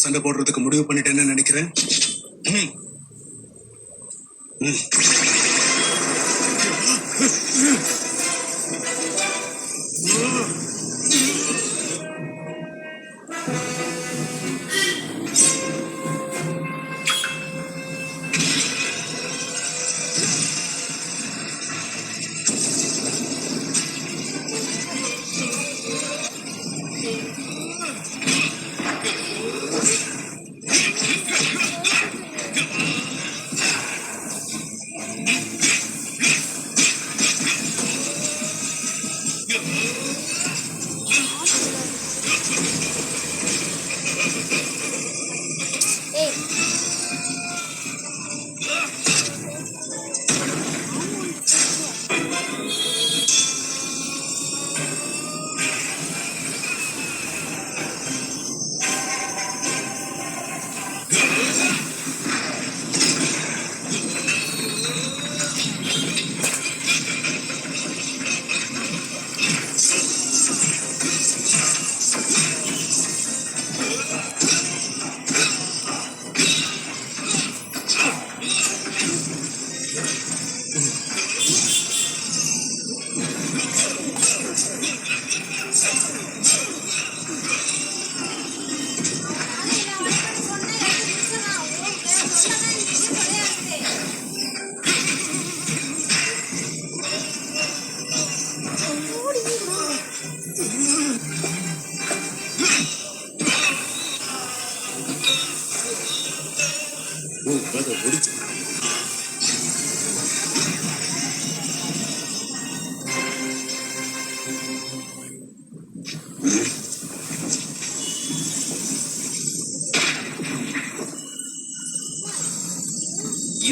சண்டை போடுறதுக்கு முடிவு பண்ணிட்டேன்னு நினைக்கிறேன்.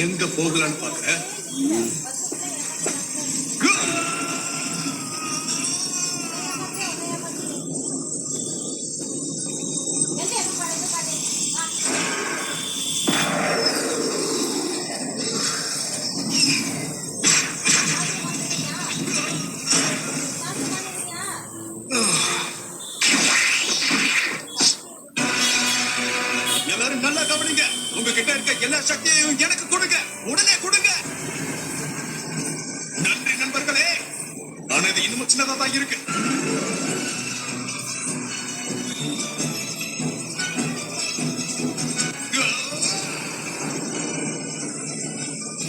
எங்க போகலான்னு பாக்குற? எல்லாரும் நல்லா கவனிங்க. உங்ககிட்ட இருக்க எல்லா சக்தியையும் எனக்கு கொடுங்க, உடனே கொடுங்க. நன்றி நண்பர்களே. ஆனா இது இன்னும் சின்னதா தான் இருக்கு.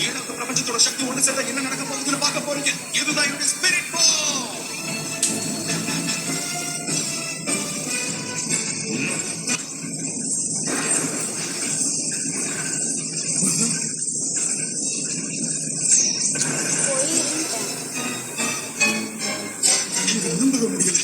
ஏழாவது பிரபஞ்சத்தோட சக்தி ஒன்று சேர்ந்தா என்ன நடக்க போகுதுன்னு பார்க்க போறீங்க. இதுதான் என்னுடைய ஸ்பிரிட் பால். நம்ப முடியல.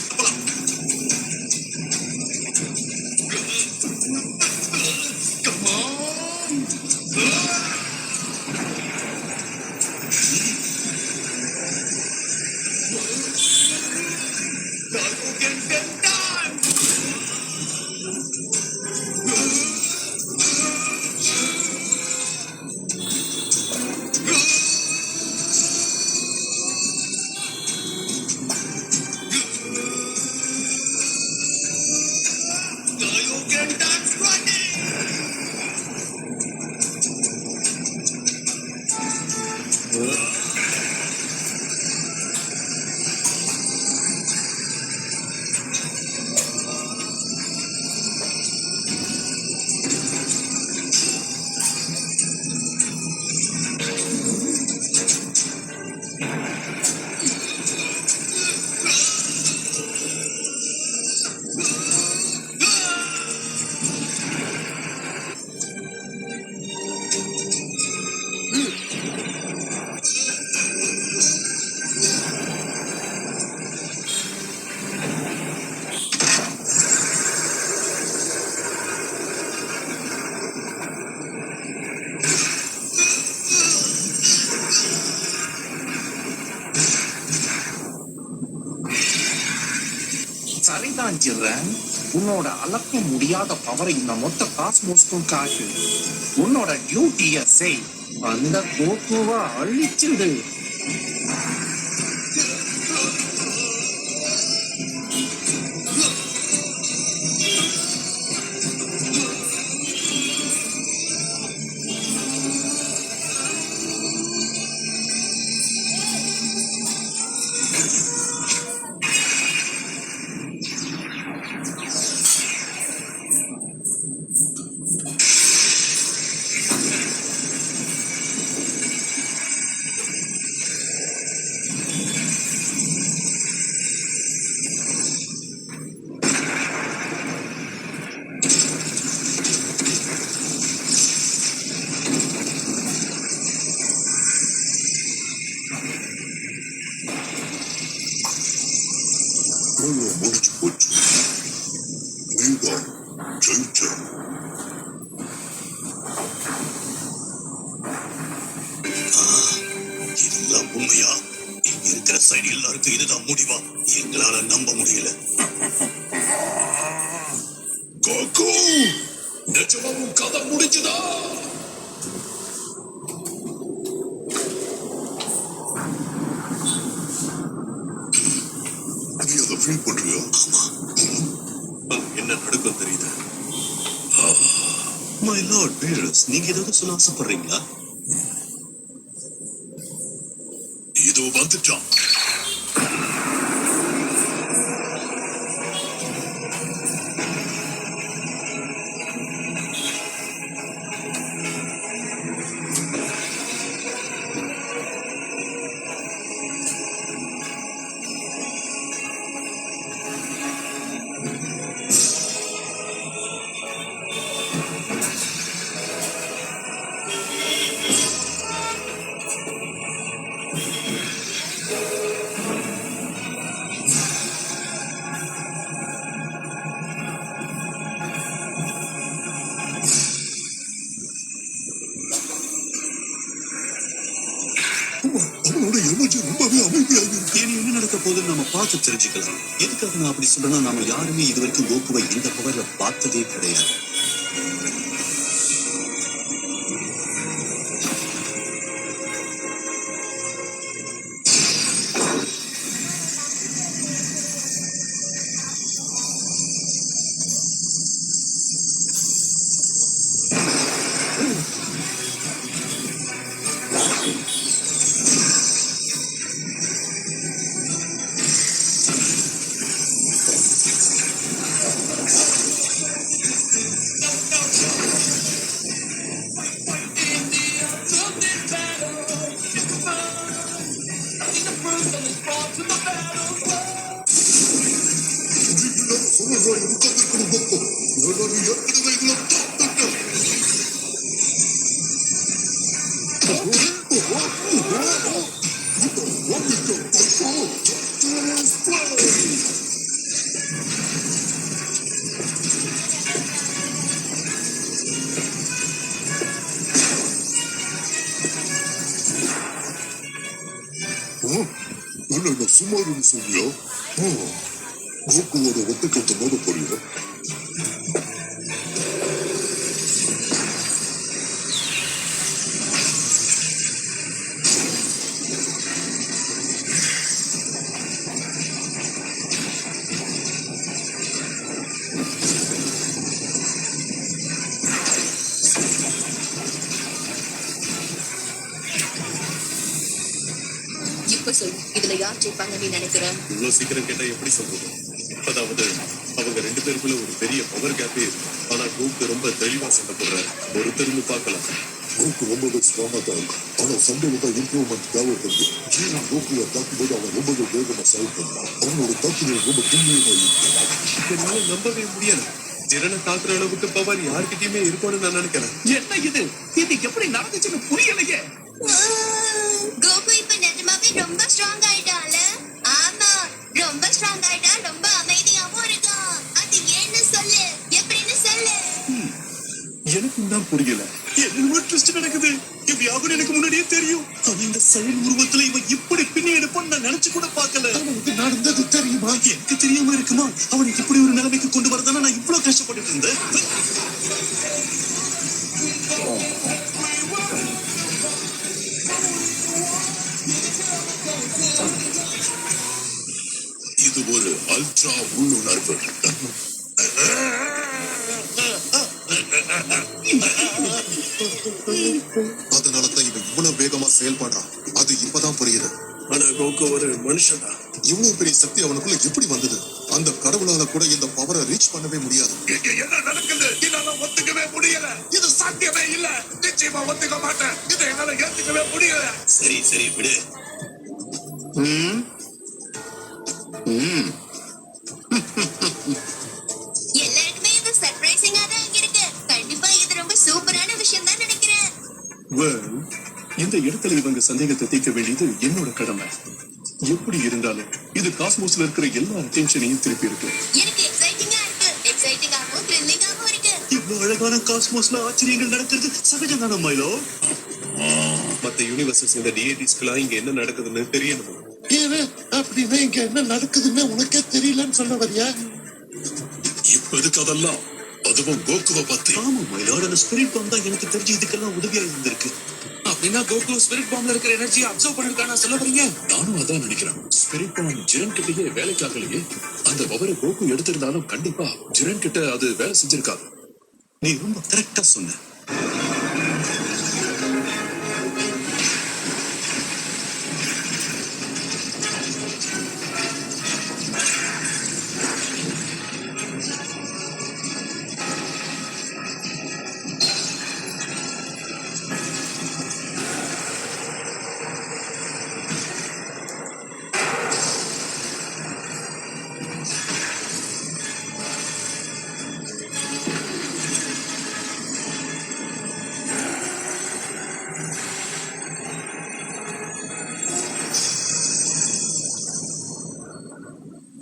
சரிதான் ஜிரன். உன்னோட அளக்க முடியாத பவரை இந்த மொத்த காஸ்மோஸ்க்கும் காட்டு. உன்னோட டியூட்டிய செய். அந்த கோகுவா அழிச்சிடு. future. இதெல்லாம் உண்மையா? இங்க இருக்கிற சைடு எல்லாருக்கும் இதுதான் முடிவா? எங்களால நம்ப முடியல. கோகு, நிஜமாவும் கதை முடிஞ்சுதா? நீ அதை ஃபீல் பண்றியா? என்ன நடக்கும் தெரியுது? மை லார்ட் பேரஸ், நீங்க ஏதாவது சொல்ல ஆசைப்படுறீங்களா? இதோ வந்துட்டான். அவனோட எனர்ஜி ரொம்பவே அமைதியாக இருக்கு. இனி என்ன நடக்க போகுதுன்னு நம்ம பார்த்து தெரிஞ்சுக்கலாம். எதுக்காக நான் அப்படி சொல்றேன்னா, நாம யாருமே இது வரைக்கும் கோகுவை இந்த பவர்ல பார்த்ததே கிடையாது. சுமாருன்னு சொல்லியா? கோகுவோட ஒட்டுக்கத்தை மோத போறியா? இப்ப சொல்லு, இதுல யார் ஜெயிப்பாங்க நீ நினைக்கிறேன்? இவ்வளவு சீக்கிரம் கேட்டா எப்படி சொல்றது? அதாவது அவங்க ரெண்டு பேருக்குள்ள ஒரு பெரிய பவர் கேப்பே இருக்கு. ஆனா கோகு ரொம்ப தெளிவா சண்டை போடுறாரு. ஒரு திரும்பி பார்க்கலாம். கோகு ரொம்பவே ஸ்ட்ராங்கா தான் இருக்கு. ஆனா சண்டையில தான் இம்ப்ரூவ்மெண்ட் தேவைப்படுது. ஜீரன் கோகுவை தாக்கும்போது அவன் ரொம்பவே வேகமா செயல்படுறான். அவனோட தாக்குதல் ரொம்ப துல்லியமா இருக்கு. என்னால நம்பவே முடியல. ஜீரனை தாக்குற அளவுக்கு பவர் யாருக்கிட்டயுமே இருக்கும்னு நான் நினைக்கிறேன். என்ன இது எப்படி நடந்துச்சுன்னு புரியலையே. கோகு இப்ப நிஜமாவே ரொம்ப ஸ்ட்ராங் ஆயிட்டான்ல? ஆமா, ரொம்ப ஸ்ட்ராங் ஆயிட்டா, ரொம்ப அமைதியாவும் இருக்கான். அது ஏன்னு சொல்லு, எப்படின்னு சொல்லு. எனக்கும் தான் புரியல. என்ன ட்விஸ்ட் நடக்குது? இப்படி ஆகும் எனக்கு முன்னாடியே தெரியும். ஆனா இந்த செயல் உருவத்துல இவன் இப்படி பின்னி எடுப்பான்னு நான் நினைச்சு கூட பார்க்கல. அவனுக்கு நடந்தது தெரியுமா? எனக்கு தெரியாம இருக்குமா? அவனை இப்படி ஒரு நிலைமைக்கு கொண்டு வரதானே நான் இவ்வளவு கஷ்டப்பட்டு இருந்தேன். இது ஒரு அல்ட்ரா உள்ளுணர்வு. அதனாலதான் இவன் இவ்வளவு வேகமா செயல்படுறான். அது இப்பதான் புரியுது. ஆனா கோகு ஒரு மனுஷன் தான். இவ்வளவு பெரிய சக்தி அவனுக்குள்ள எப்படி வந்தது? அந்த கடவுளால கூட இந்த பவரை ரீச் பண்ணவே முடியாது. என்ன நடக்குது? என்னால ஒத்துக்கவே முடியல. இது சாத்தியமே இல்ல. நிச்சயமா ஒத்துக்க மாட்டேன். இதை என்னால ஏத்துக்கவே முடியல. சரி சரி விடு. எல்லாருக்குமே இது சர்ப்ரைசிங்கா தான் இருக்கு. கண்டிப்பா இது ரொம்ப சூப்பரான விஷயம் தான் நினைக்கிறேன். இந்த இடத்துல இவங்க சந்தேகத்தை தீர்க்க வேண்டியது என்னோட கடமை. எப்படி இருந்தாலும் இது காஸ்மோஸ்ல இருக்கிற எல்லா அட்டென்ஷனையும் திருப்பி இருக்கு. எனக்கு எக்ஸைட்டிங்கா இருக்கு. எக்ஸைட்டிங்காவும் த்ரில்லிங்காவும் இருக்கு. இவ்வளவு அழகான காஸ்மோஸ்ல ஆச்சரியங்கள் நடக்கிறது சகஜம் தானே மைலோ? மத்த யூனிவர்சஸ் இந்த டிஏடிஸ்க்குலாம் இங்க என்ன நடக்குதுன்னு தெரியணும். ஏவே அப்படின்னா இங்க என்ன நடக்குதுன்னு உனக்கே தெரியலன்னு சொல்ல வரியா? இப்ப எதுக்கு அதெல்லாம்? அதுவும் கோகுவை பத்தி. ஆமா மயிலாட, அந்த ஸ்பிரிட் பாம் தான் எனக்கு தெரிஞ்சு இதுக்கெல்லாம் உதவியா இருந்திருக்கு. அப்படின்னா கோகு ஸ்பிரிட் பாம்ல இருக்கிற எனர்ஜி அப்சர்வ் பண்ணிருக்கானா சொல்ல வரீங்க? நானும் அதான் நினைக்கிறேன். ஸ்பிரிட் பாம் ஜிரன் கிட்டயே வேலைக்கு ஆகலையே. அந்த பவரை கோகு எடுத்திருந்தாலும் கண்டிப்பா ஜிரன் கிட்ட அது வேலை செஞ்சிருக்காது. நீ ரொம்ப கரெக்டா சொன்ன.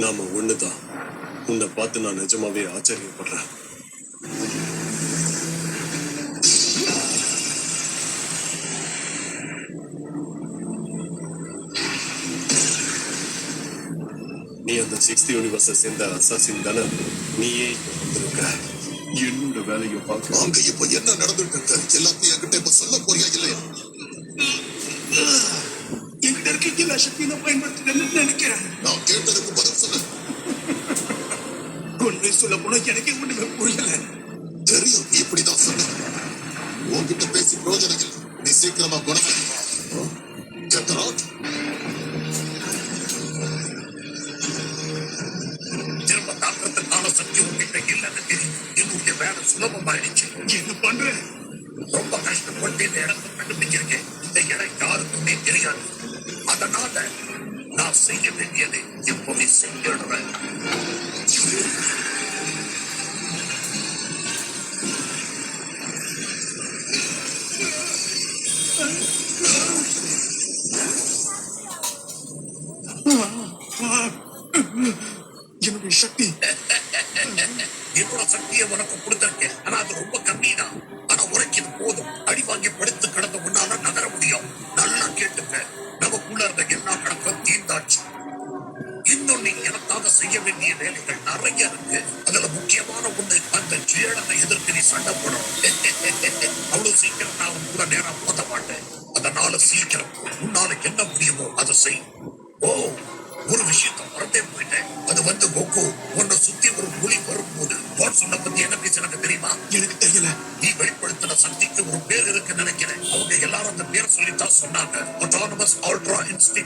நாம ஒண்ணுதான். உன்னை பார்த்து நான் நிஜமாவே ஆச்சரியப்படுறேன். நீ அந்த 6th யூனிவர்ஸை சேர்ந்த அசாசின் தானே? நீயே இங்க வந்திருக்க. என்னோட வேலையை பார்க்க. அங்க இப்ப என்ன நடந்துட்டு இருக்கு எல்லாத்தையும் என்கிட்ட இப்ப சொல்ல போறியா இல்லையா? என்கிட்ட இருக்க எல்லா சக்தியும் பயன்படுத்துறேன்னு நினைக்கிறேன். நான் கேட்டதுக்கு பதில் சொல்லு. உண்மை சொல்ல போனா எனக்கு ஒண்ணுமே புரியல. தெரியும் இப்படிதான் சொல்லு. உன்கிட்ட பேசி பிரயோஜனம் இல்லை. நீ சீக்கிரமா குணமாயிடுவா. Get out. திரும்ப தாக்கத்துக்கான சக்தி உங்ககிட்ட இல்லைன்னு தெரியும். என்னுடைய வேலை சுலபமாயிடுச்சு. என்ன பண்றேன்? ரொம்ப கஷ்டப்பட்டு இந்த இடத்தை கண்டுபிடிச்சிருக்கேன். இந்த இடம் யாருக்குமே தெரியாது. அதனால நான் செய்ய வேண்டியதை எப்பவுமே செஞ்சிடுறேன். என்னுடைய சக்தி என்னோட சக்தியை உனக்கு கொடுத்திருக்கேன். ஆனா அது ரொம்ப கம்மி தான். ஆனா உரைக்கிறது போதும். அடி வாங்கி படுத்து கடந்த முன்னால நகர முடியும். நல்லா கேட்டுக்க. நமக்குள்ள இருந்த எல்லா கணக்கும் தீர்ந்தாச்சு. இன்னும் நீ எனக்காக செய்ய வேண்டிய வேலைகள் நிறைய இருக்கு. அதுல முக்கியமான ஒண்ணு அந்த ஜீரணனை எதிர்த்து நீ சண்டை போடணும். அவ்வளவு சீக்கிரம் நான் உன் கூட நேரம் போத மாட்டேன். அதனால சீக்கிரம் உன்னால என்ன முடியுமோ அதை செய். ஓ, ஒரு விஷயத்த மறந்தே போயிட்டேன். அது வந்து கோகு உன்னை சுத்தி ஒரு புலி வரும்போது வாட்ஸனை பத்தி என்ன பேச எனக்கு தெரியுமா? எனக்கு தெரியல. நீ வெளிப்படுத்தின சக்திக்கு ஒரு பேர் இருக்குன்னு நினைக்கிறேன். அவங்க எல்லாரும் அந்த பேரை சொல்லித்தான் சொன்னாங்க. Autonomous Ultra Instinct